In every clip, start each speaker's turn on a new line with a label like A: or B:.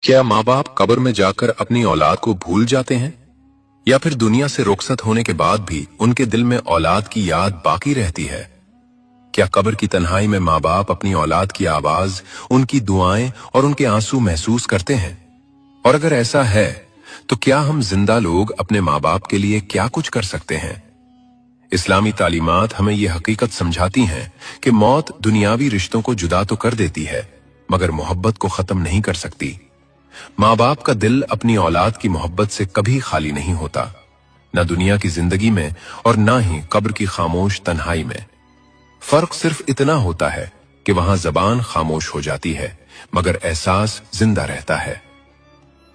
A: क्या माँ बाप कब्र में जाकर अपनी औलाद को भूल जाते हैं, या फिर दुनिया से रुखसत होने के बाद भी उनके दिल में औलाद की याद बाकी रहती है? क्या कब्र की तन्हाई में माँ बाप अपनी औलाद की आवाज, उनकी दुआएं और उनके आंसू महसूस करते हैं? और अगर ऐसा है तो क्या हम जिंदा लोग अपने माँ बाप के लिए क्या कुछ कर सकते हैं? इस्लामी तालीमात हमें यह हकीकत समझाती हैं कि मौत दुनियावी रिश्तों को जुदा तो कर देती है, मगर मोहब्बत को खत्म नहीं कर सकती। माँ बाप का दिल अपनी औलाद की मोहब्बत से कभी खाली नहीं होता, न दुनिया की जिंदगी में और न ही कब्र की खामोश तन्हाई में। फर्क सिर्फ इतना होता है कि वहां जबान खामोश हो जाती है, मगर एहसास जिंदा रहता है।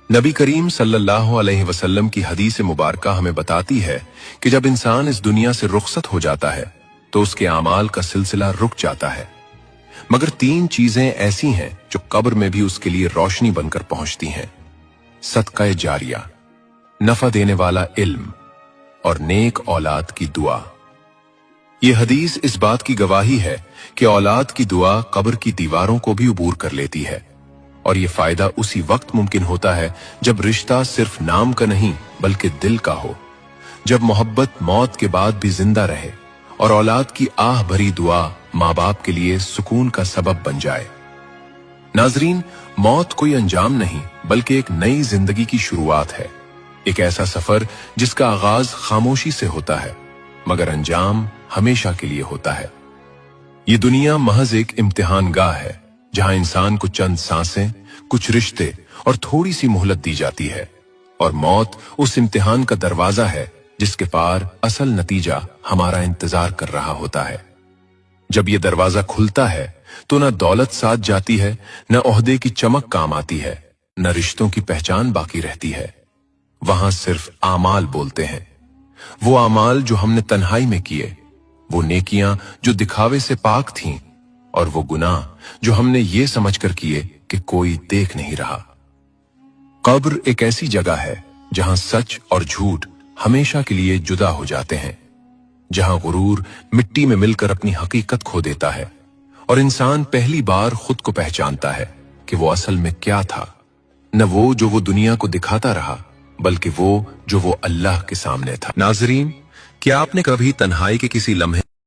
A: नबी करीम सल्लल्लाहु अलैहि वसल्लम की हदीस मुबारका हमें बताती है कि जब इंसान इस दुनिया से रुखसत हो जाता है तो उसके आमाल का सिलसिला रुक जाता है, मगर 3 चीजें ऐसी हैं जो कब्र में भी उसके लिए रोशनी बनकर पहुंचती हैं: सदका जारिया, नफा देने वाला इल्म और नेक औलाद की दुआ। यह हदीस इस बात की गवाही है कि औलाद की दुआ कब्र की दीवारों को भी उबूर कर लेती है, और यह फायदा उसी वक्त मुमकिन होता है जब रिश्ता सिर्फ नाम का नहीं बल्कि दिल का हो, जब मोहब्बत मौत के बाद भी जिंदा रहे और औलाद की आह भरी दुआ माँ बाप के लिए सुकून का सबब बन जाए। नाजरीन, मौत कोई अंजाम नहीं बल्कि एक नई जिंदगी की शुरुआत है, एक ऐसा सफर जिसका आगाज खामोशी से होता है मगर अंजाम हमेशा के लिए होता है। ये दुनिया महज एक इम्तिहान गाह है जहां इंसान को चंद सांसें, कुछ रिश्ते और थोड़ी सी मोहलत दी जाती है, और मौत उस इम्तिहान का दरवाजा है जिसके पार असल नतीजा हमारा इंतजार कर रहा होता है। जब ये दरवाजा खुलता है तो न दौलत साथ जाती है, न ओहदे की चमक काम आती है, न रिश्तों की पहचान बाकी रहती है। वहां सिर्फ आमाल बोलते हैं, वो आमाल जो हमने तन्हाई में किए, वो नेकियां जो दिखावे से पाक थीं, और वो गुनाह जो हमने ये समझकर किए कि कोई देख नहीं रहा। कब्र एक ऐसी जगह है जहां सच और झूठ हमेशा के लिए जुदा हो जाते हैं, जहां गुरूर मिट्टी में मिलकर अपनी हकीकत खो देता है और इंसान पहली बार खुद को पहचानता है कि वो असल में क्या था, न वो जो वो दुनिया को दिखाता रहा बल्कि वो जो वो अल्लाह के सामने था। नाजरीन, क्या आपने कभी तन्हाई के किसी लम्हे